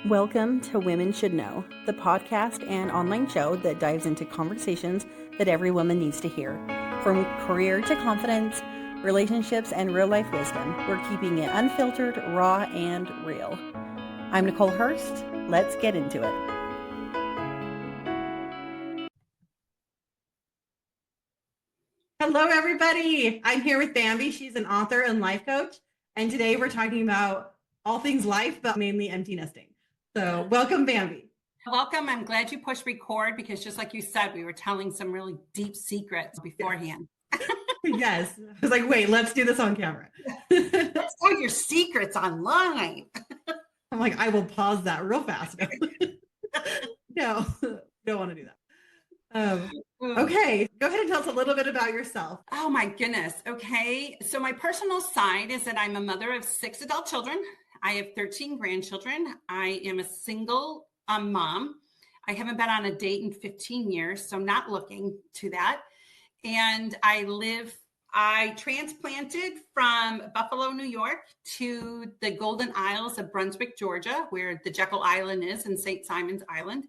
Welcome to Women Should Know, the podcast and online show that dives into conversations that every woman needs to hear. From career to confidence, relationships, and real-life wisdom, we're keeping it unfiltered, raw, and real. I'm Nicole Hurst. Let's get into it. Hello, everybody. I'm here with Bambi. She's an author and life coach. And today we're talking about all things life, but mainly empty nesting. So welcome, Bambi. Welcome. I'm glad you pushed record because just like you said, we were telling some really deep secrets beforehand. Yes. I was like, wait, let's do this on camera. Let's tell your secrets online. I'm like, I will pause that real fast. No, don't want to do that. Okay, go ahead and tell us a little bit about yourself. Oh my goodness. Okay. So my personal side is that I'm a mother of 6 adult children. I have 13 grandchildren. I am a single mom. I haven't been on a date in 15 years, so I'm not looking to that. And I transplanted from Buffalo, New York to the Golden Isles of Brunswick, Georgia, where the Jekyll Island is and St. Simon's Island.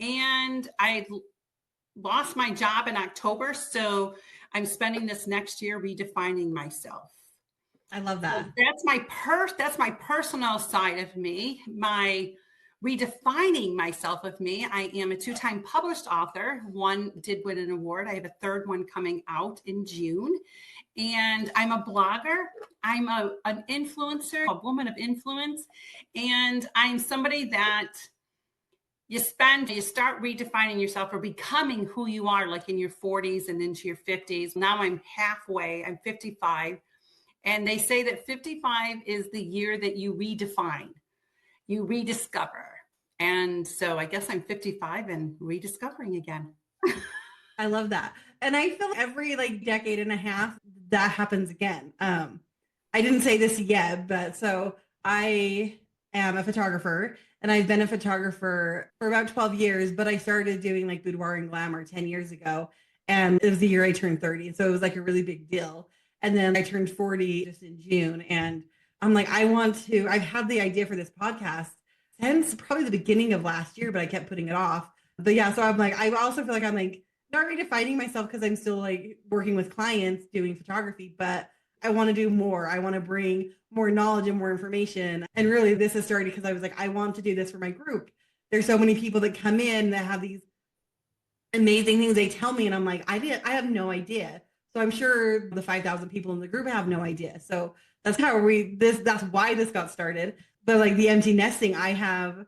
And I lost my job in October, so I'm spending this next year redefining myself. I love that. So that's my personal side of me, my redefining myself of me. I am a 2-time published author. One did win an award. I have a 3rd one coming out in June. And I'm a blogger. I'm an influencer, a woman of influence. And I'm somebody that you start redefining yourself or becoming who you are, like in your 40s and into your 50s. Now I'm halfway, I'm 55. And they say that 55 is the year that you redefine, you rediscover. And so I guess I'm 55 and rediscovering again. I love that. And I feel like every decade and a half, that happens again. I didn't say this yet, but so I am a photographer and I've been a photographer for about 12 years, but I started doing boudoir and glamour 10 years ago. And it was the year I turned 30. So it was a really big deal. And then I turned 40 just in June. And I'm like, I've had the idea for this podcast since probably the beginning of last year, but I kept putting it off. But yeah, so I'm I also feel like I'm not redefining myself because I'm still working with clients doing photography, but I want to do more. I want to bring more knowledge and more information. And really this has started because I was I want to do this for my group. There's so many people that come in that have these amazing things they tell me. And I'm I have no idea. So I'm sure the 5,000 people in the group have no idea. So that's how that's why this got started. But the empty nesting, I have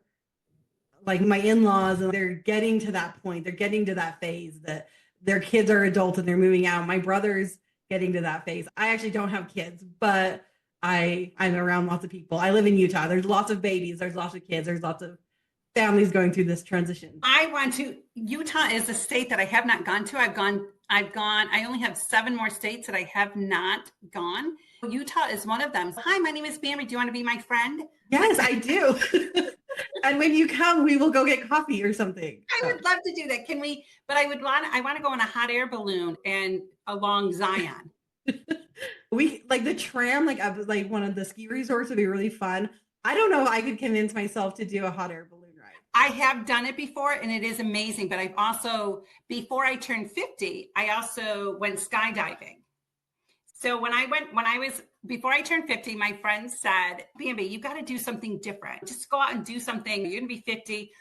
my in-laws and they're getting to that point. They're getting to that phase that their kids are adults and they're moving out. My brother's getting to that phase. I actually don't have kids, but I'm around lots of people. I live in Utah. There's lots of babies. There's lots of kids. There's lots of families going through this transition. Utah is a state that I have not gone to. I only have 7 more states that I have not gone. Utah is one of them. Hi, my name is Bambi. Do you want to be my friend? Yes, I do. And when you come, we will go get coffee or something. I would love to do that. Can we? But I want to go in a hot air balloon and along Zion. We the tram, one of the ski resorts would be really fun. I don't know if I could convince myself to do a hot air balloon ride. I have done it before and it is amazing. But I've also, before I turned 50, I also went skydiving. So before I turned 50, my friends said, Bambi, you got to do something different. Just go out and do something. You're going to be 50.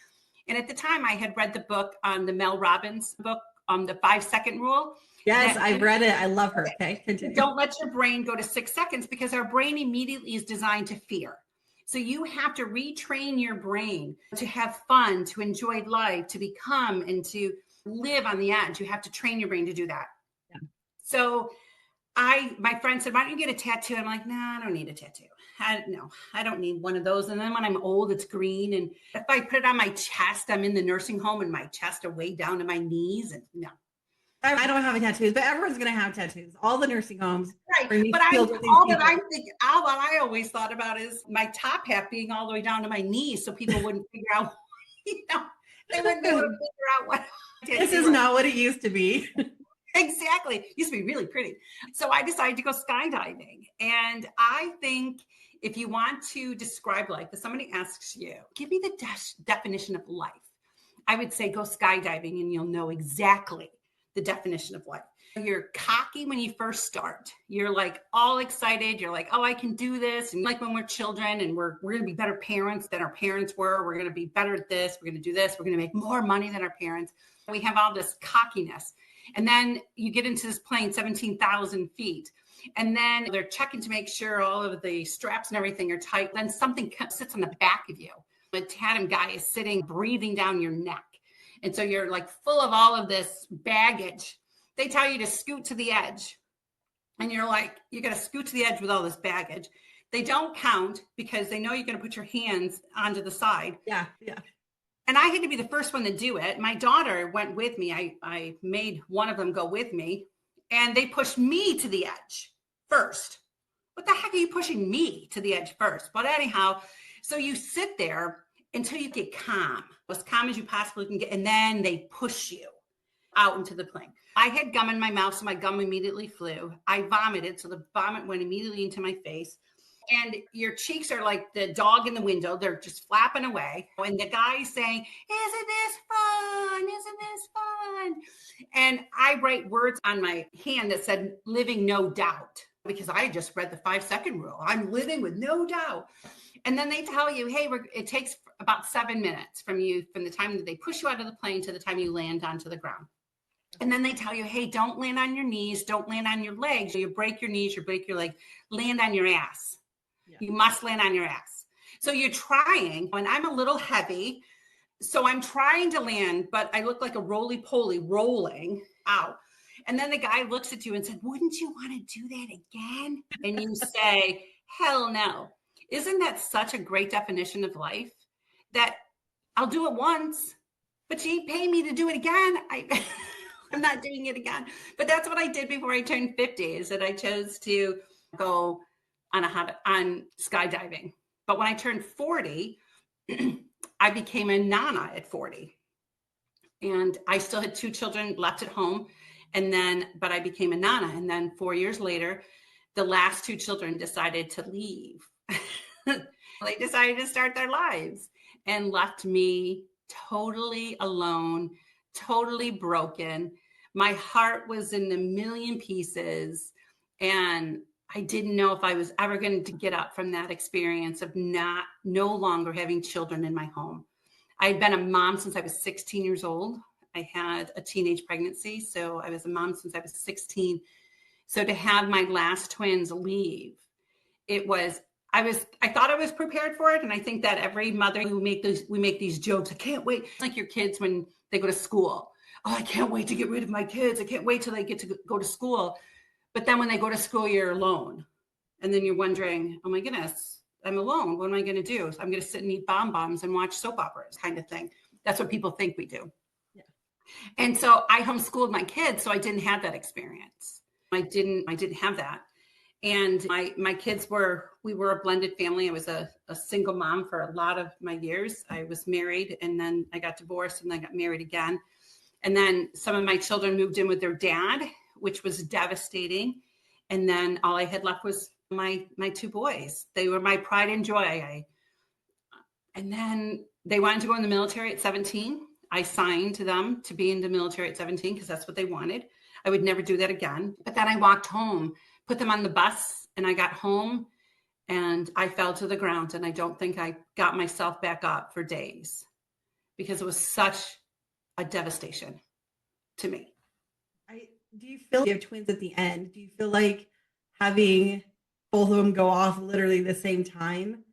And at the time I had read the book on the Mel Robbins book, the 5-second rule. Yes, I've read it. I love her. Okay, continue. Don't let your brain go to 6 seconds because our brain immediately is designed to fear. So you have to retrain your brain to have fun, to enjoy life, to become and to live on the edge. You have to train your brain to do that. Yeah. So my friend said, why don't you get a tattoo? I'm like, I don't need a tattoo. I don't need one of those. And then when I'm old, it's green. And if I put it on my chest, I'm in the nursing home and my chest are way down to my knees. And no. I don't have any tattoos, but everyone's going to have tattoos. All the nursing homes. Right. But I always thought about is my top hat being all the way down to my knees so people wouldn't figure out, they wouldn't be able to figure out what. This is not what it used to be. Exactly. It used to be really pretty. So I decided to go skydiving. And I think If you want to describe life, if somebody asks you, give me the definition of life, I would say go skydiving and you'll know exactly the definition of life. You're cocky when you first start. You're like all excited. You're like, oh, I can do this. And like when we're children and we're going to be better parents than our parents were. We're going to be better at this. We're going to do this. We're going to make more money than our parents. We have all this cockiness. And then you get into this plane, 17,000 feet. And then they're checking to make sure all of the straps and everything are tight. Then something sits on the back of you. A tandem guy is sitting, breathing down your neck. And so you're like full of all of this baggage. They tell you to scoot to the edge. And you're like, you got to scoot to the edge with all this baggage. They don't count because they know you're going to put your hands onto the side. Yeah. And I had to be the first one to do it. My daughter went with me. I made one of them go with me. And they pushed me to the edge first. What the heck are you pushing me to the edge first? But anyhow, so you sit there until you get calm, as calm as you possibly can get. And then they push you out into the plane. I had gum in my mouth, so my gum immediately flew. I vomited, so the vomit went immediately into my face. And your cheeks are like the dog in the window. They're just flapping away. And the guy's saying, isn't this fun? Isn't this fun? And I write words on my hand that said, living no doubt, because I just read the 5-second rule. I'm living with no doubt. And then they tell you, hey, it takes about 7 minutes from the time that they push you out of the plane to the time you land onto the ground. And then they tell you, hey, don't land on your knees. Don't land on your legs. You break your knees, you break your leg. Land on your ass. Yeah. You must land on your ass. So you're trying, and I'm a little heavy. So I'm trying to land, but I look like a roly-poly rolling out. And then the guy looks at you and said, wouldn't you want to do that again? And you say, hell no. Isn't that such a great definition of life? That I'll do it once, but you ain't paying me to do it again. I'm not doing it again. But that's what I did before I turned 50, is that I chose to go on skydiving. But when I turned 40, I became a nana at 40. And I still had 2 children left at home. But I became a nana. And then 4 years later, the last 2 children decided to leave. They decided to start their lives and left me totally alone, totally broken. My heart was in a million pieces. And I didn't know if I was ever going to get up from that experience of no longer having children in my home. I had been a mom since I was 16 years old. I had a teenage pregnancy, so I was a mom since I was 16. So to have my last twins leave, I thought I was prepared for it. And I think that every mother, we make these jokes. I can't wait. It's like your kids when they go to school. Oh, I can't wait to get rid of my kids. I can't wait till they get to go to school. But then when they go to school, you're alone. And then you're wondering, oh my goodness, I'm alone. What am I going to do? I'm going to sit and eat bonbons and watch soap operas kind of thing. That's what people think we do. Yeah. And so I homeschooled my kids, so I didn't have that experience. I didn't have that. And my kids we were a blended family. I was a single mom for a lot of my years. I was married, and then I got divorced, and then I got married again. And then some of my children moved in with their dad, which was devastating. And then all I had left was my 2 boys. They were my pride and joy. And then they wanted to go in the military at 17. I signed to them to be in the military at 17 because that's what they wanted. I would never do that again. But then I walked home, put them on the bus, and I got home and I fell to the ground. And I don't think I got myself back up for days because it was such a devastation to me. Do you feel you have twins at the end? Do you feel like having both of them go off literally the same time?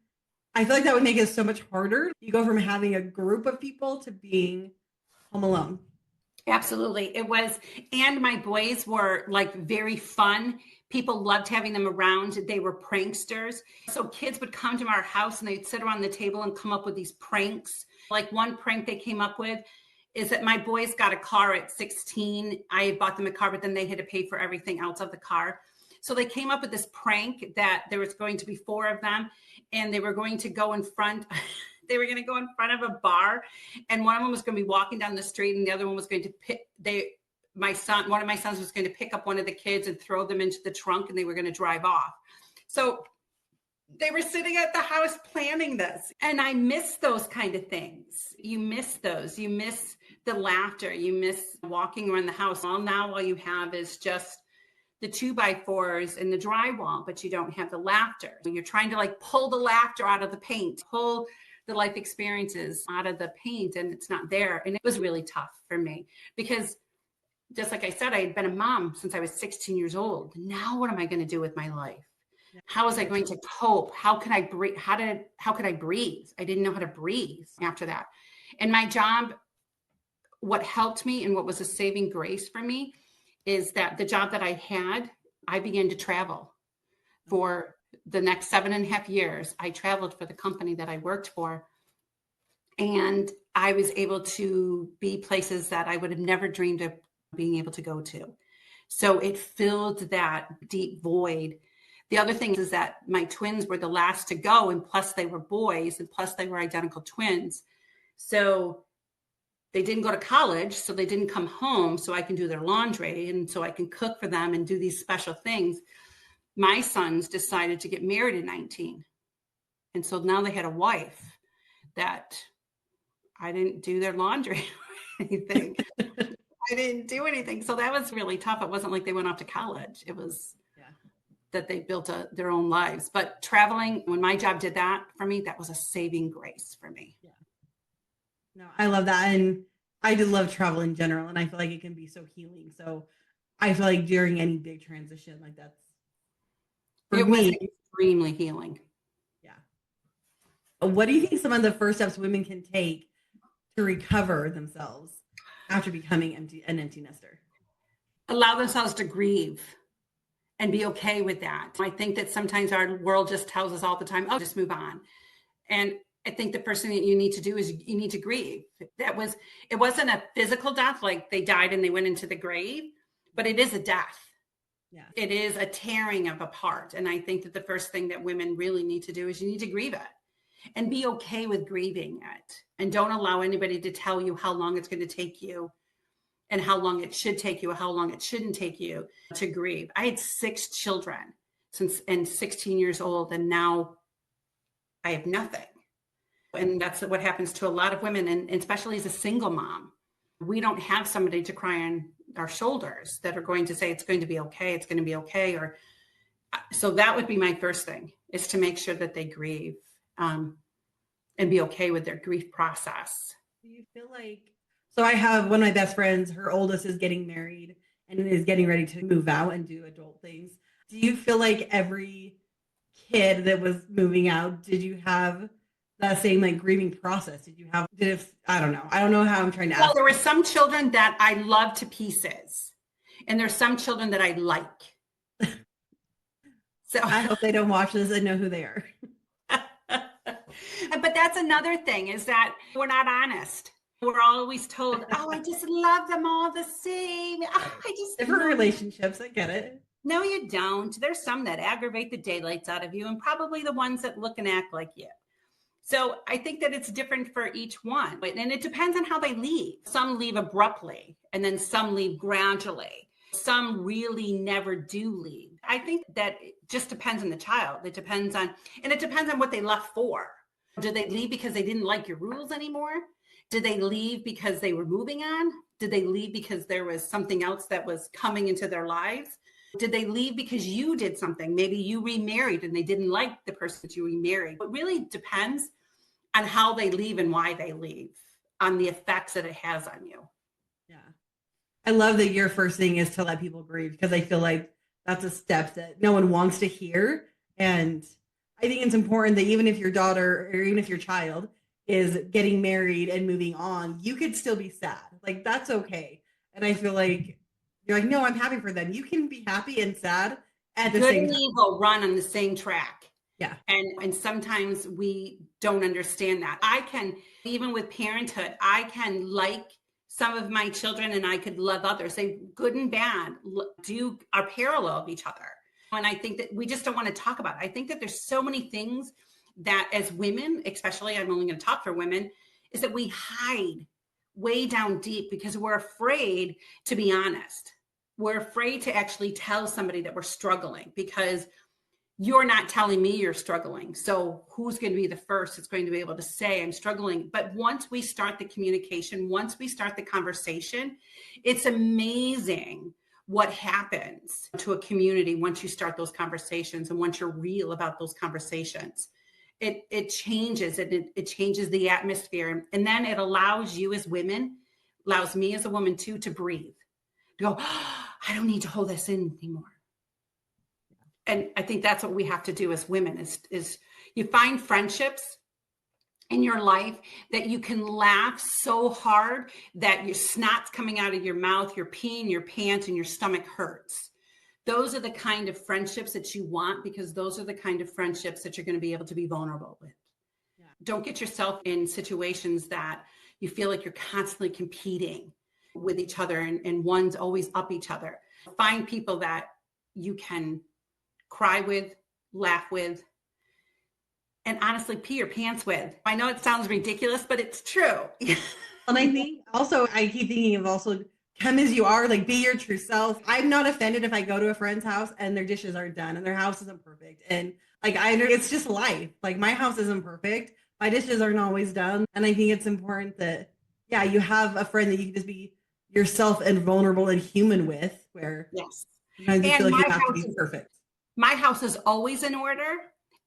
I feel like that would make it so much harder. You go from having a group of people to being home alone. Absolutely. It was. And my boys were like very fun. People loved having them around. They were pranksters. So kids would come to our house and they'd sit around the table and come up with these pranks. Like one prank they came up with is that my boys got a car at 16. I had bought them a car, but then they had to pay for everything else of the car. So they came up with this prank that there was going to be 4 of them and they were going to go in front. They were going to go in front of a bar and one of them was going to be walking down the street and the other one was going to one of my sons was going to pick up one of the kids and throw them into the trunk and they were going to drive off. So They were sitting at the house planning this. And I miss those kind of things. You miss those. You miss the laughter. You miss walking around the house. All you have is just the 2x4s and the drywall, but you don't have the laughter. You're trying to like pull the laughter out of the paint, pull the life experiences out of the paint, and it's not there. And it was really tough for me because just like I said, I had been a mom since I was 16 years old. Now what am I going to do with my life? How was I going to cope? How could I breathe? How could I breathe? I didn't know how to breathe after that. And my job, what helped me and what was a saving grace for me is that the job that I had, I began to travel. For the next 7.5 years, I traveled for the company that I worked for. And I was able to be places that I would have never dreamed of being able to go to. So it filled that deep void. The other thing is that my twins were the last to go, and plus they were boys, and plus they were identical twins. So they didn't go to college, so they didn't come home so I can do their laundry and so I can cook for them and do these special things. My sons decided to get married at 19. And so now they had a wife that I didn't do their laundry or anything. I didn't do anything. So that was really tough. It wasn't like they went off to college. It was that they built their own lives. But traveling, when my job did that for me, that was a saving grace for me. Yeah. No, I love that. And I do love travel in general. And I feel like it can be so healing. So I feel like during any big transition, like that's for me, was extremely healing. Yeah. What do you think some of the first steps women can take to recover themselves after becoming an empty nester? Allow themselves to grieve and be okay with that. I think that sometimes our world just tells us all the time, oh, just move on. And I think the first thing that you need to do is you need to grieve. It wasn't a physical death, like they died and they went into the grave, but it is a death. Yeah. It is a tearing of apart. And I think that the first thing that women really need to do is you need to grieve it and be okay with grieving it. And don't allow anybody to tell you how long it's going to take you and how long it should take you, or how long it shouldn't take you to grieve. I had 6 children and 16 years old, and now I have nothing. And that's what happens to a lot of women, and especially as a single mom. We don't have somebody to cry on our shoulders that are going to say, it's going to be okay, it's going to be okay. Or so that would be my first thing, is to make sure that they grieve and be okay with their grief process. Do you feel like, so I have one of my best friends, her oldest is getting married and is getting ready to move out and do adult things. Do you feel like every kid that was moving out, did you have that same like grieving process? I don't know how I'm trying to ask. Well, there were some children that I love to pieces, and there's some children that I like. So I hope they don't watch this and know who they are. But that's another thing, is that we're not honest. We're always told, oh, I just love them all the same. Oh, I just different relationships. I get it. No, you don't. There's some that aggravate the daylights out of you, and probably the ones that look and act like you. So I think that it's different for each one. And it depends on how they leave. Some leave abruptly, and then some leave gradually. Some really never do leave. I think that it just depends on the child. It depends on what they left for. Did they leave because they didn't like your rules anymore? Did they leave because they were moving on? Did they leave because there was something else that was coming into their lives? Did they leave because you did something? Maybe you remarried and they didn't like the person that you remarried. It really depends on how they leave and why they leave, on the effects that it has on you. Yeah. I love that your first thing is to let people grieve, because I feel like that's a step that no one wants to hear. And I think it's important that even if your daughter or even if your child is getting married and moving on, you could still be sad. Like, that's okay. And I feel like you're like, no, I'm happy for them. You can be happy and sad at the same time. Good and evil run on the same track. Yeah. And sometimes we don't understand that. I can, even with parenthood, I can like some of my children and I could love others. They good and bad are parallel of each other. And I think that we just don't want to talk about it. I think that there's so many things that as women, especially, I'm only going to talk for women, is that we hide way down deep because we're afraid to be honest. We're afraid to actually tell somebody that we're struggling, because you're not telling me you're struggling. So who's going to be the first that's going to be able to say I'm struggling? But once we start the communication, once we start the conversation, it's amazing what happens to a community once you start those conversations and once you're real about those conversations. It changes it changes the atmosphere. And then it allows you as women, allows me as a woman too, to breathe, to go, oh, I don't need to hold this in anymore. And I think that's what we have to do as women is you find friendships in your life that you can laugh so hard that your snot's coming out of your mouth, you're peeing your pants, and your stomach hurts. Those are the kind of friendships that you want, because those are the kind of friendships that you're going to be able to be vulnerable with. Yeah. Don't get yourself in situations that you feel like you're constantly competing with each other and one's always up each other. Find people that you can cry with, laugh with, and honestly pee your pants with. I know it sounds ridiculous, but it's true. And I think also, I keep thinking of also, come as you are, like be your true self. I'm not offended if I go to a friend's house and their dishes aren't done and their house isn't perfect. And like, it's just life. Like my house isn't perfect. My dishes aren't always done. And I think it's important that, yeah, you have a friend that you can just be yourself and vulnerable and human with, where yes, sometimes you feel like you have to be perfect. My house is always in order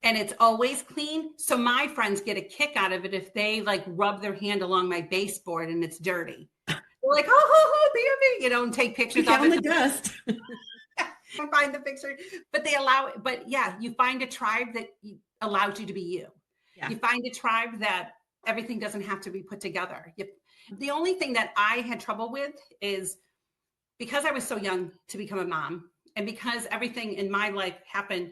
and it's always clean. So my friends get a kick out of it if they like rub their hand along my baseboard and it's dirty. They're like, oh, baby, you know, and take pictures of it. The dust. I find the picture, but they allow it. But yeah, you find a tribe that allows you to be you. Yeah. You find a tribe that everything doesn't have to be put together. The only thing that I had trouble with is because I was so young to become a mom, and because everything in my life happened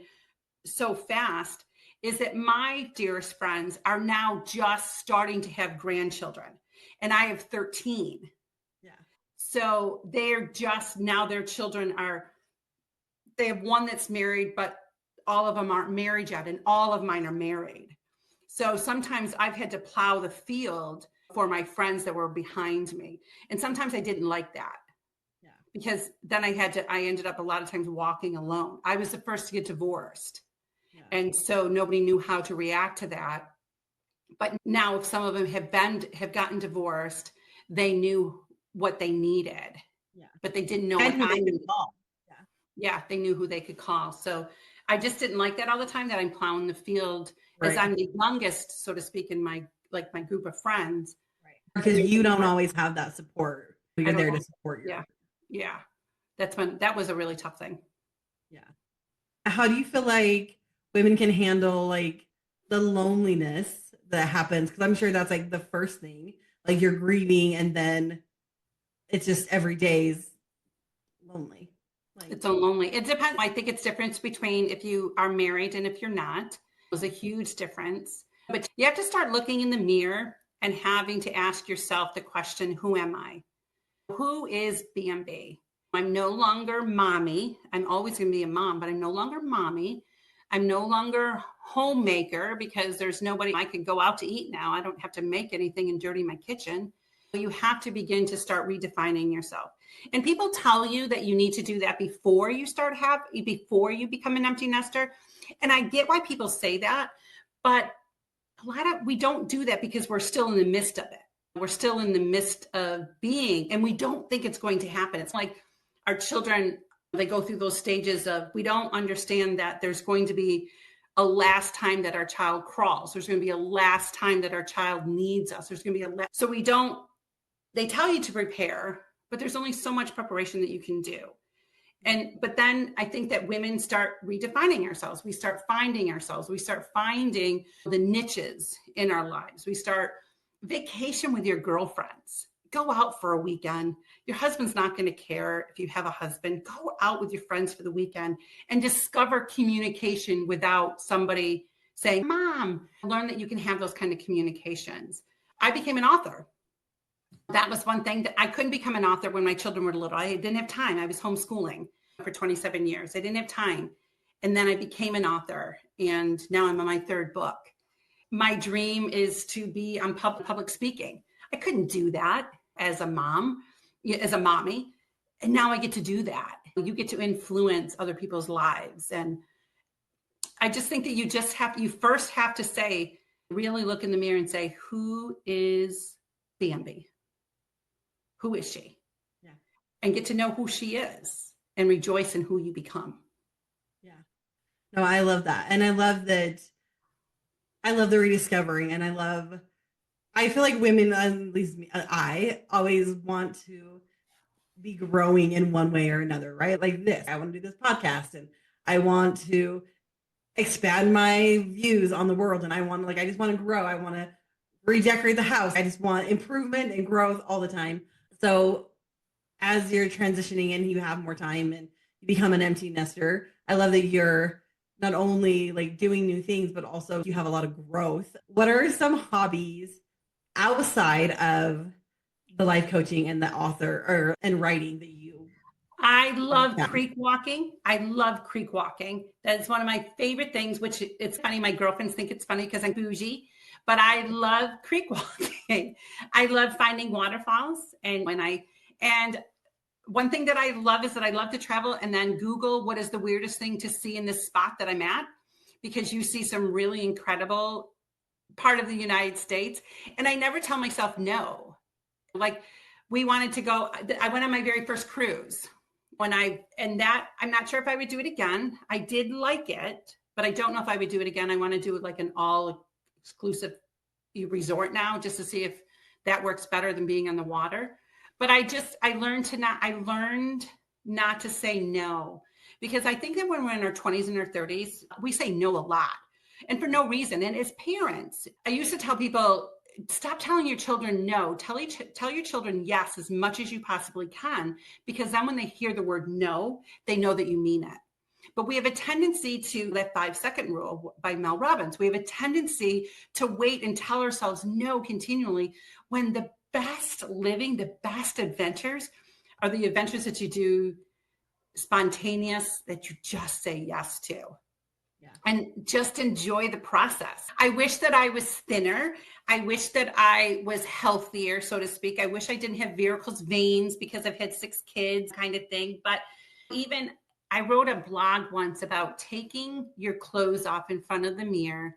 so fast, is that my dearest friends are now just starting to have grandchildren. And I have 13. Yeah. So they're just now, their children they have one that's married, but all of them aren't married yet. And all of mine are married. So sometimes I've had to plow the field for my friends that were behind me. And sometimes I didn't like that. Because then I ended up a lot of times walking alone. I was the first to get divorced. Yeah. And so nobody knew how to react to that. But now if some of them have gotten divorced, they knew what they needed. Yeah. But they didn't know what I needed. Yeah, they knew who they could call. So I just didn't like that all the time, that I'm plowing the field, right, as I'm the youngest, so to speak, in my group of friends. Right. Because you don't always have that support. You're there to support you. Yeah. Yeah, that was a really tough thing. Yeah. How do you feel like women can handle like the loneliness that happens? Because I'm sure that's like the first thing, like you're grieving and then it's just every day's lonely. Like, it's so lonely. It depends. I think it's difference between if you are married and if you're not. There's a huge difference. But you have to start looking in the mirror and having to ask yourself the question, who am I? Who is BMB? I'm no longer mommy. I'm always going to be a mom, but I'm no longer mommy. I'm no longer homemaker, because there's nobody I can go out to eat now. I don't have to make anything and dirty my kitchen. You have to begin to start redefining yourself. And people tell you that you need to do that before you before you become an empty nester. And I get why people say that, but we don't do that because we're still in the midst of it. We're still in the midst of being, and we don't think it's going to happen. It's like our children, they go through those stages of, we don't understand that there's going to be a last time that our child crawls. There's going to be a last time that our child needs us. There's going to be so they tell you to prepare, but there's only so much preparation that you can do. But then I think that women start redefining ourselves. We start finding ourselves. We start finding the niches in our lives. We start vacation with your girlfriends. Go out for a weekend. Your husband's not going to care if you have a husband. Go out with your friends for the weekend and discover communication without somebody saying, Mom. Learn that you can have those kind of communications. I became an author. That was one thing that I couldn't become an author when my children were little. I didn't have time. I was homeschooling for 27 years. I didn't have time. And then I became an author. And now I'm on my third book. My dream is to be on public speaking. I couldn't do that as a mom, as a mommy. And now I get to do that. You get to influence other people's lives. And I just think that you first have to say, really look in the mirror and say, who is Bambi? Who is she? Yeah. And get to know who she is and rejoice in who you become. Yeah. No, I love that. And I love that. I love the rediscovering, and I feel like women, at least me, I always want to be growing in one way or another, right? Like this, I want to do this podcast, and I want to expand my views on the world, and I just want to grow. I want to redecorate the house. I just want improvement and growth all the time. So as you're transitioning and you have more time and you become an empty nester, I love that you're not only like doing new things, but also you have a lot of growth. What are some hobbies outside of the life coaching and the and writing that you I love found? creek walking. I love creek walking. That's one of my favorite things, which it's funny. My girlfriends think it's funny because I'm bougie, but I love creek walking. I love finding waterfalls. And one thing that I love is that I love to travel and then Google what is the weirdest thing to see in this spot that I'm at, because you see some really incredible part of the United States. And I never tell myself no. Like we wanted to go, I went on my very first cruise I'm not sure if I would do it again. I did like it, but I don't know if I would do it again. I want to do it like an all exclusive resort now, just to see if that works better than being on the water. But I learned not to say no, because I think that when we're in our 20s and our 30s, we say no a lot and for no reason. And as parents, I used to tell people, stop telling your children no. Tell your children yes as much as you possibly can, because then when they hear the word no, they know that you mean it. But we have a tendency to, that 5-second rule by Mel Robbins, we have a tendency to wait and tell ourselves no continually, when the best living, the best adventures are the adventures that you do spontaneous, that you just say yes to. Yeah. And just enjoy the process. I wish that I was thinner. I wish that I was healthier, so to speak. I wish I didn't have varicose veins because I've had 6 kids kind of thing. But even I wrote a blog once about taking your clothes off in front of the mirror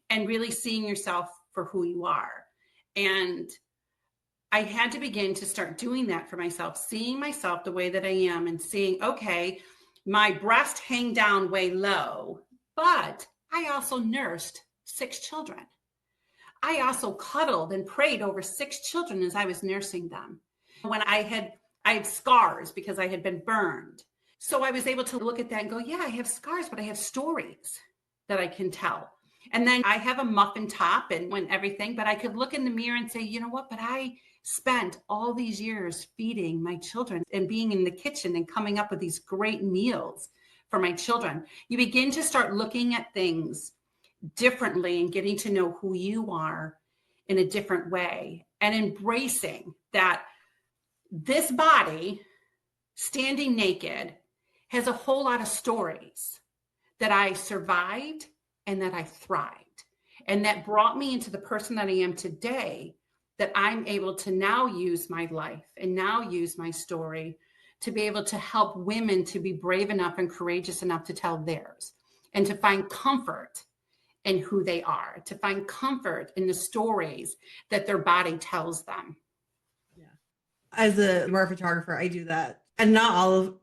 and really seeing yourself for who you are. And I had to begin to start doing that for myself, seeing myself the way that I am and seeing, okay, my breasts hang down way low, but I also nursed 6 children. I also cuddled and prayed over 6 children as I was nursing them. When I had scars because I had been burned. So I was able to look at that and go, yeah, I have scars, but I have stories that I can tell. And then I have a muffin top and everything, but I could look in the mirror and say, you know what, but I spent all these years feeding my children and being in the kitchen and coming up with these great meals for my children. You begin to start looking at things differently and getting to know who you are in a different way, and embracing that this body standing naked has a whole lot of stories that I survived and that I thrived, and that brought me into the person that I am today, that I'm able to now use my life and now use my story to be able to help women to be brave enough and courageous enough to tell theirs, and to find comfort in who they are, to find comfort in the stories that their body tells them. Yeah. As a more photographer, I do that. And not all of,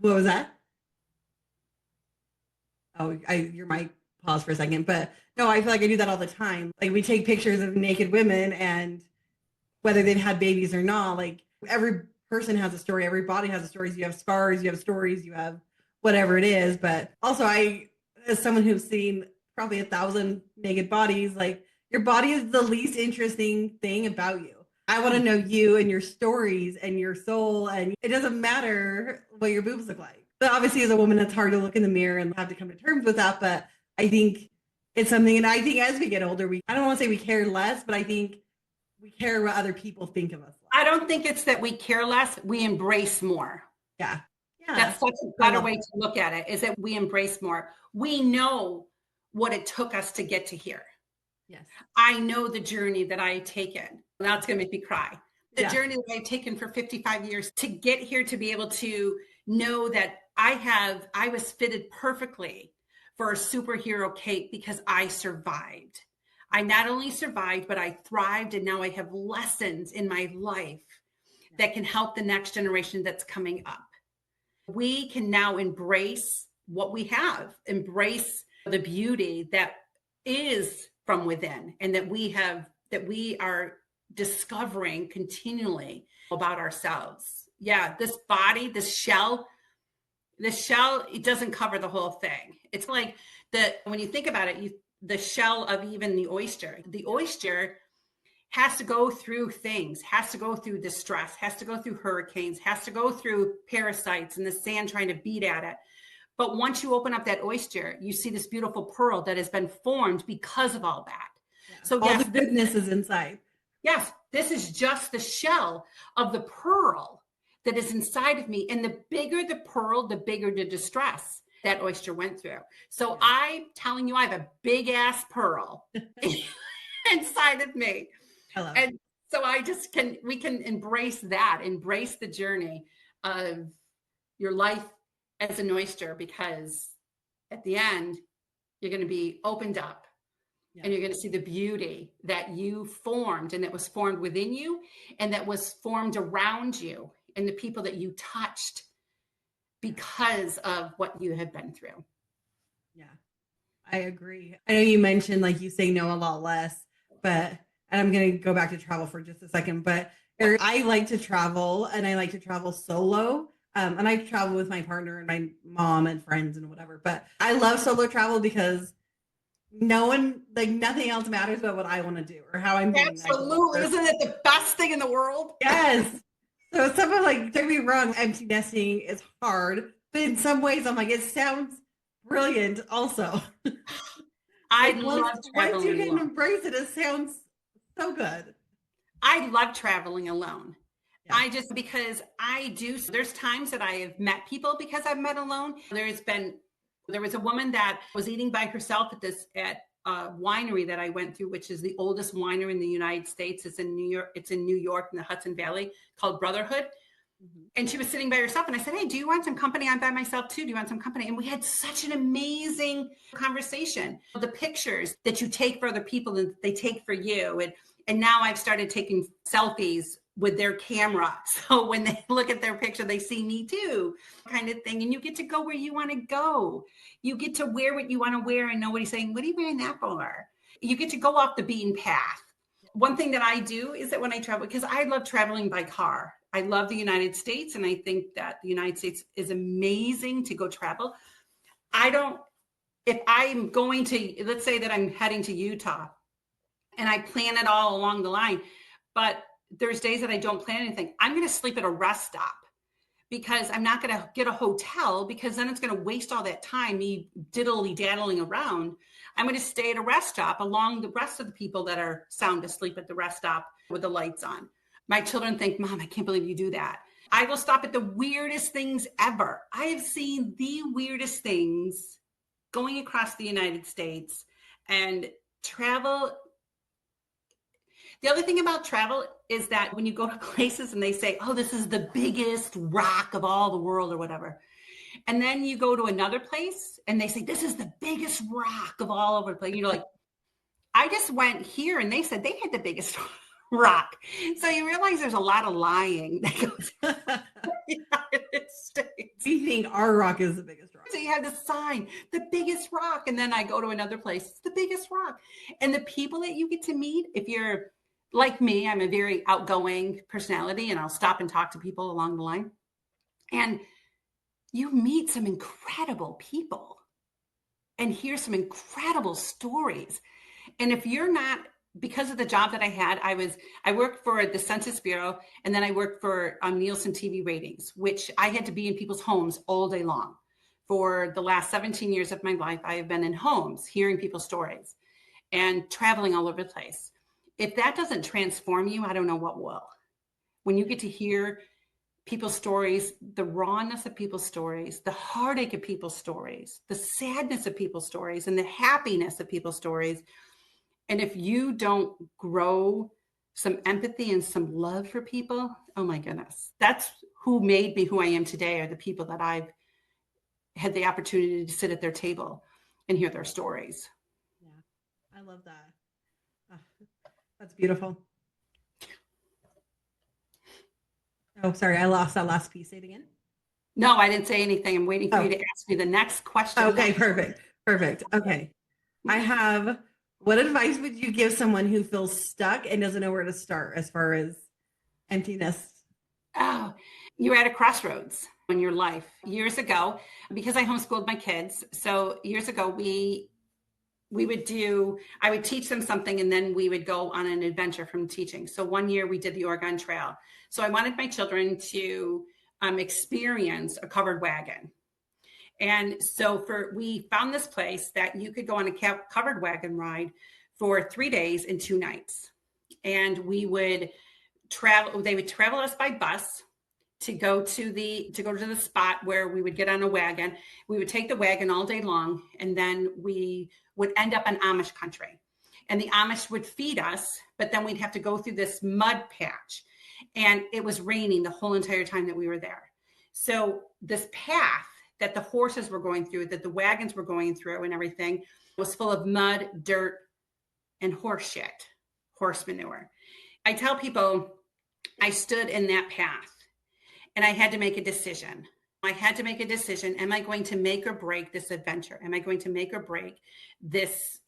what was that? Oh, your mic paused for a second, but no, I feel like I do that all the time. Like we take pictures of naked women, and whether they've had babies or not, like every person has a story, every body has a story. You have scars, you have stories, you have whatever it is. But also as someone who's seen probably 1,000 naked bodies, like your body is the least interesting thing about you. I want to know you and your stories and your soul, and it doesn't matter what your boobs look like. But obviously as a woman, it's hard to look in the mirror and have to come to terms with that. But I think it's something, and I think as we get older, I don't want to say we care less, but I think we care what other people think of us. I don't think it's that we care less, we embrace more. Yeah. That's such a better way to look at it, is that we embrace more. We know what it took us to get to here. Yes. I know the journey that I had taken. Now it's going to make me cry. The journey that I've taken for 55 years to get here, to be able to know that I was fitted perfectly for a superhero cape because I survived. I not only survived, but I thrived. And now I have lessons in my life that can help the next generation that's coming up. We can now embrace what we have, embrace the beauty that is from within, and that we are discovering continually about ourselves. Yeah, this body, the shell, it doesn't cover the whole thing. It's like when you think about it, the shell of even the oyster has to go through things, has to go through distress, has to go through hurricanes, has to go through parasites and the sand trying to beat at it. But once you open up that oyster, you see this beautiful pearl that has been formed because of all that. Yeah. So all the goodness is inside. Yes, this is just the shell of the pearl that is inside of me. And the bigger the pearl, the bigger the distress that oyster went through. So I'm telling you, I have a big ass pearl inside of me. And so we can embrace the journey of your life as an oyster, because at the end, you're going to be opened up and you're going to see the beauty that you formed and that was formed within you and that was formed around you and the people that you touched because of what you have been through. Yeah, I agree. I know you mentioned like you say no a lot less, and I'm going to go back to travel for just a second, but I like to travel and I like to travel solo. And I travel with my partner and my mom and friends and whatever, but I love solo travel because nothing else matters but what I want to do or how I'm doing. Absolutely. Isn't it the best thing in the world? Yes. So someone like, don't be wrong, empty nesting is hard, but in some ways I'm like, it sounds brilliant also. I love traveling once you can alone. embrace it, it sounds so good. I love traveling alone. Yeah. Because there's times that I have met people because I've met alone. There was a woman that was eating by herself at a winery that I went through, which is the oldest winery in the United States. It's in New York in the Hudson Valley, called Brotherhood. Mm-hmm. And she was sitting by herself. And I said, hey, do you want some company? I'm by myself too. Do you want some company? And we had such an amazing conversation. The pictures that you take for other people and they take for you. And now I've started taking selfies with their camera. So when they look at their picture, they see me too, kind of thing. And you get to go where you want to go. You get to wear what you want to wear and nobody's saying, what are you wearing that for? You get to go off the beaten path. One thing that I do is that when I travel, because I love traveling by car, I love the United States. And I think that the United States is amazing to go travel. If I'm going to, let's say that I'm heading to Utah and I plan it all along the line, but there's days that I don't plan anything. I'm going to sleep at a rest stop because I'm not going to get a hotel, because then it's going to waste all that time, me diddly-daddling around. I'm going to stay at a rest stop along the rest of the people that are sound asleep at the rest stop with the lights on. My children think, Mom, I can't believe you do that. I will stop at the weirdest things ever. I have seen the weirdest things going across the United States and travel. The other thing about travel is that when you go to places and they say, oh, this is the biggest rock of all the world or whatever. And then you go to another place and they say, this is the biggest rock of all over the place. You're like, I just went here and they said they had the biggest rock. So you realize there's a lot of lying that goes on in the United States. We think our rock is the biggest rock. So you have the sign, the biggest rock. And then I go to another place, it's the biggest rock. And the people that you get to meet, if you're like me, I'm a very outgoing personality and I'll stop and talk to people along the line. And you meet some incredible people and hear some incredible stories. And if you're not, because of the job that I had, I worked for the Census Bureau, and then I worked for Nielsen TV ratings, which I had to be in people's homes all day long. For the last 17 years of my life, I have been in homes, hearing people's stories and traveling all over the place. If that doesn't transform you, I don't know what will. When you get to hear people's stories, the rawness of people's stories, the heartache of people's stories, the sadness of people's stories, and the happiness of people's stories. And if you don't grow some empathy and some love for people, oh my goodness, that's who made me who I am today, are the people that I've had the opportunity to sit at their table and hear their stories. Yeah, I love that. That's beautiful. Oh, sorry, I lost that last piece. Say it again. No, I didn't say anything. I'm waiting for you to ask me the next question. Okay, perfect. Perfect. Okay. I have, what advice would you give someone who feels stuck and doesn't know where to start as far as emptiness? Oh, you're at a crossroads in your life. Years ago, because I homeschooled my kids, so years ago I would teach them something and then we would go on an adventure from teaching. So one year we did the Oregon Trail. So I wanted my children to experience a covered wagon. And so we found this place that you could go on a covered wagon ride for 3 days and 2 nights. And they would travel us by bus to go to the spot where we would get on a wagon. We would take the wagon all day long, and then we would end up in Amish country. And the Amish would feed us, but then we'd have to go through this mud patch. And it was raining the whole entire time that we were there. So this path that the horses were going through, that the wagons were going through and everything was full of mud, dirt, and horse manure. I tell people I stood in that path and I had to make a decision. Am I going to make or break this adventure? Am I going to make or break this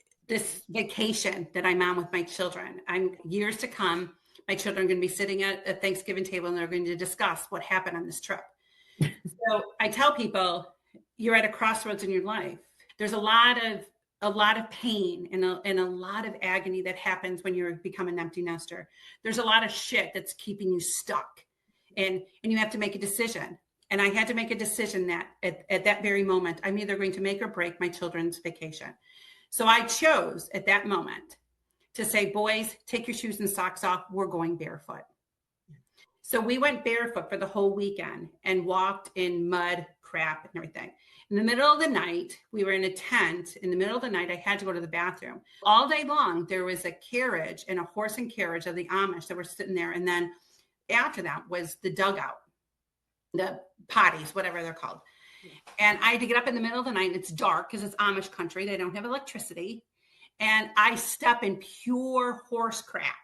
vacation that I'm on with my children? Years to come, my children are going to be sitting at a Thanksgiving table and they're going to discuss what happened on this trip. So I tell people, you're at a crossroads in your life. There's a lot of pain and a lot of agony that happens when you become an empty nester. There's a lot of shit that's keeping you stuck, and you have to make a decision. And I had to make a decision that at that very moment, I'm either going to make or break my children's vacation. So I chose at that moment to say, boys, take your shoes and socks off. We're going barefoot. So we went barefoot for the whole weekend and walked in mud, crap, and everything. In the middle of the night, we were in a tent. In the middle of the night, I had to go to the bathroom. All day long, there was a carriage and a horse and carriage of the Amish that were sitting there. And then after that was the dugout, the potties, whatever they're called. And I had to get up in the middle of the night. It's dark because it's Amish country. They don't have electricity. And I step in pure horse crap.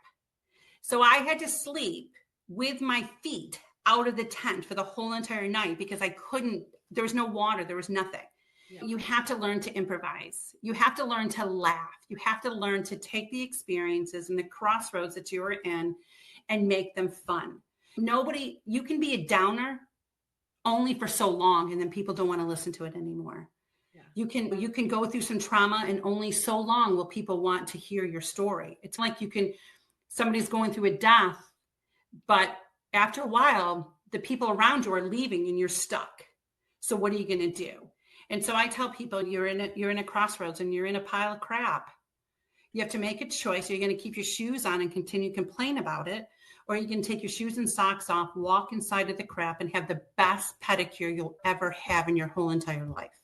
So I had to sleep with my feet out of the tent for the whole entire night because there was no water, there was nothing. Yeah. You have to learn to improvise. You have to learn to laugh. You have to learn to take the experiences and the crossroads that you're in and make them fun. You can be a downer only for so long and then people don't want to listen to it anymore. Yeah. You can go through some trauma and only so long will people want to hear your story. It's like somebody's going through a death, but after a while, the people around you are leaving and you're stuck. So what are you going to do? And so I tell people you're in a crossroads and you're in a pile of crap. You have to make a choice. You're going to keep your shoes on and continue to complain about it, or you can take your shoes and socks off, walk inside of the crap and have the best pedicure you'll ever have in your whole entire life.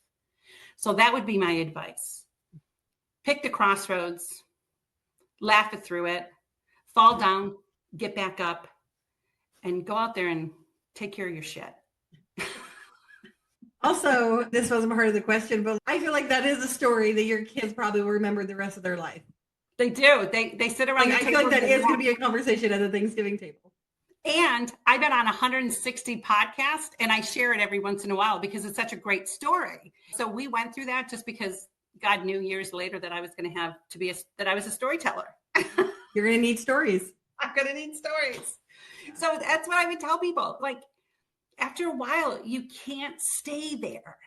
So that would be my advice. Pick the crossroads, laugh it through it, fall down, get back up, and go out there and take care of your shit. Also, this wasn't part of the question, but I feel like that is a story that your kids probably will remember the rest of their life. They do. They sit around. I feel like that is going to be a conversation at the Thanksgiving table. And I've been on 160 podcasts and I share it every once in a while because it's such a great story. So we went through that just because God knew years later that I was going to have to be that I was a storyteller. You're going to need stories. I'm going to need stories. So that's what I would tell people. Like, after a while, you can't stay there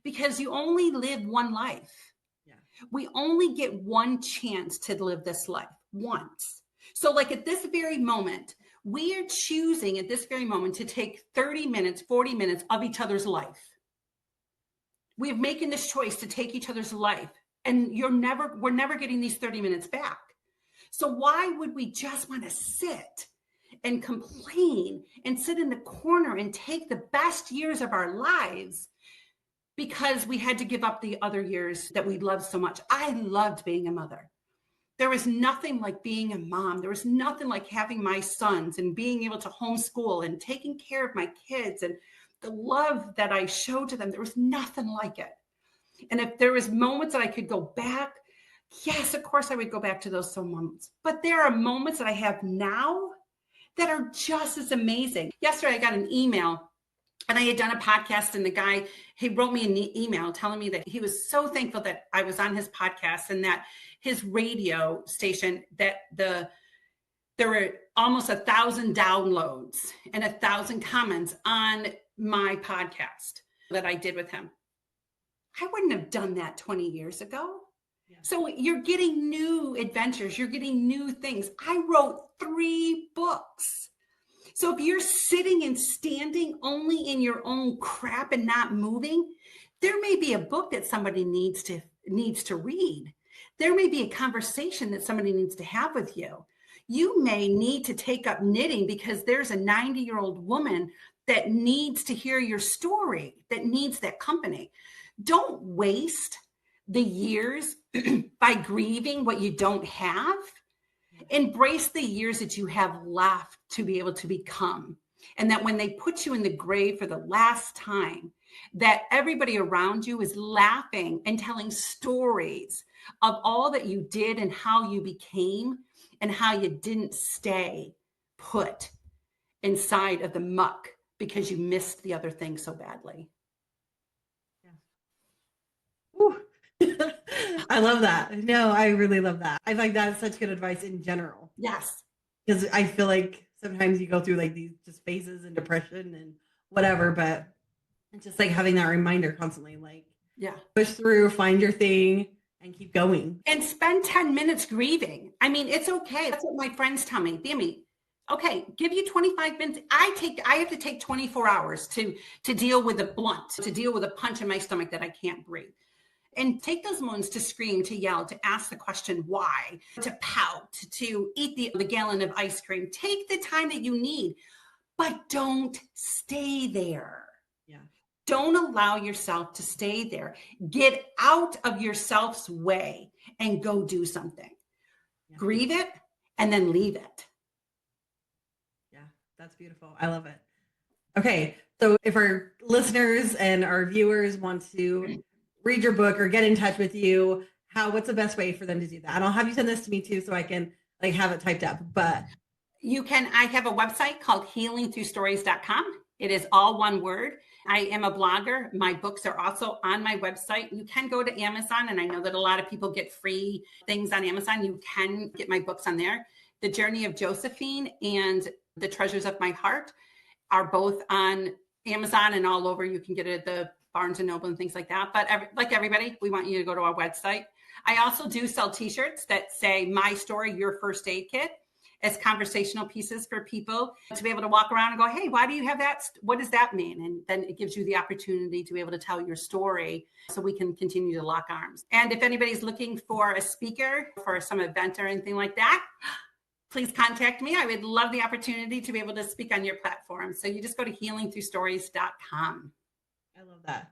because you only live one life. Yeah. We only get one chance to live this life once. So like at this very moment, we are choosing at this very moment to take 30 minutes, 40 minutes of each other's life. We're making this choice to take each other's life, and we're never getting these 30 minutes back. So why would we just want to sit and complain and sit in the corner and take the best years of our lives because we had to give up the other years that we loved so much? I loved being a mother. There was nothing like being a mom. There was nothing like having my sons and being able to homeschool and taking care of my kids and the love that I showed to them. There was nothing like it. And if there was moments that I could go back, yes, of course I would go back to those some moments. But there are moments that I have now that are just as amazing. Yesterday, I got an email and I had done a podcast, and the guy, he wrote me an email telling me that he was so thankful that I was on his podcast and that his radio station, that there were almost 1,000 downloads and 1,000 comments on my podcast that I did with him. I wouldn't have done that 20 years ago. Yeah. So you're getting new adventures. You're getting new things. I wrote 3 books. So if you're sitting and standing only in your own crap and not moving, there may be a book that somebody needs to read. There may be a conversation that somebody needs to have with you. You may need to take up knitting because there's a 90-year-old woman that needs to hear your story, that needs that company. Don't waste the years by grieving what you don't have. Embrace the years that you have left to be able to become. And that when they put you in the grave for the last time, that everybody around you is laughing and telling stories of all that you did and how you became and how you didn't stay put inside of the muck because you missed the other thing so badly. I love that. No, I really love that. I think that's such good advice in general. Yes. Because I feel like sometimes you go through like these just phases and depression and whatever, but it's just like having that reminder constantly, like, push through, find your thing, and keep going. And spend 10 minutes grieving. I mean, it's okay. That's what my friends tell me. Bimmy, okay, give you 25 minutes. I have to take 24 hours to deal with a blunt, to deal with a punch in my stomach that I can't breathe. And take those moments to scream, to yell, to ask the question why, to pout, to eat the gallon of ice cream. Take the time that you need, but don't stay there. Yeah. Don't allow yourself to stay there. Get out of yourself's way and go do something. Yeah. Grieve it and then leave it. Yeah, that's beautiful. I love it. Okay, so if our listeners and our viewers want to read your book or get in touch with you, what's the best way for them to do that? And I'll have you send this to me too, so I can like have it typed up. But you can, I have a website called healingthroughstories.com. It is all one word. I am a blogger. My books are also on my website. You can go to Amazon, and I know that a lot of people get free things on Amazon. You can get my books on there. The Journey of Josephine and The Treasures of My Heart are both on Amazon and all over. You can get it at the Barnes and Noble and things like that. But like everybody, we want you to go to our website. I also do sell t-shirts that say my story, your first aid kit, as conversational pieces for people to be able to walk around and go, hey, why do you have that? What does that mean? And then it gives you the opportunity to be able to tell your story so we can continue to lock arms. And if anybody's looking for a speaker for some event or anything like that, please contact me. I would love the opportunity to be able to speak on your platform. So you just go to healingthroughstories.com. I love that.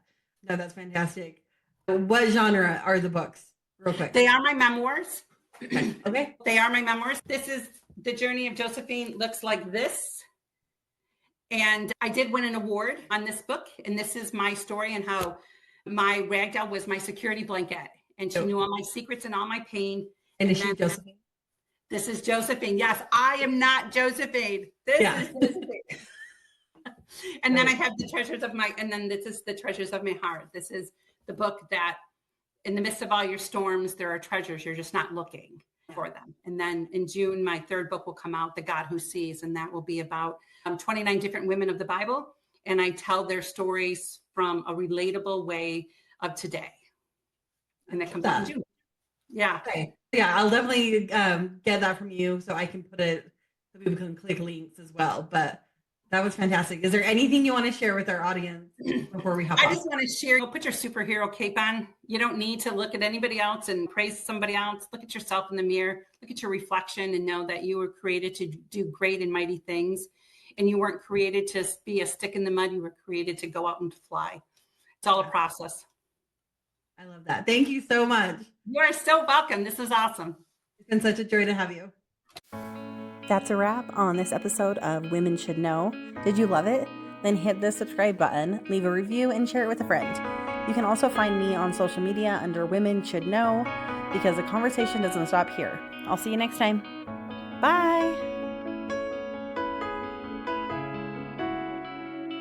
No, that's fantastic. What genre are the books? Real quick. They are my memoirs. Okay. They are my memoirs. This is The Journey of Josephine, looks like this. And I did win an award on this book. And this is my story and how my ragdoll was my security blanket. And she knew all my secrets and all my pain. And is she Josephine? This is Josephine. Yes, I am not Josephine. This is Josephine. And then I have the treasures of my, and then this is the treasures of my heart. This is the book that in the midst of all your storms, there are treasures. You're just not looking for them. And then in June, my 3rd book will come out, The God Who Sees. And that will be about 29 different women of the Bible. And I tell their stories from a relatable way of today. And that comes out in June. Yeah. Okay. Yeah, I'll definitely get that from you so I can put it, so people can click links as well. But that was fantastic. Is there anything you want to share with our audience before we hop off? I just want to share, put your superhero cape on. You don't need to look at anybody else and praise somebody else. Look at yourself in the mirror. Look at your reflection and know that you were created to do great and mighty things. And you weren't created to be a stick in the mud. You were created to go out and fly. It's all a process. I love that. Thank you so much. You are so welcome. This is awesome. It's been such a joy to have you. That's a wrap on this episode of Women Should Know. Did you love it? Then hit the subscribe button, leave a review, and share it with a friend. You can also find me on social media under Women Should Know, because the conversation doesn't stop here. I'll see you next time. Bye.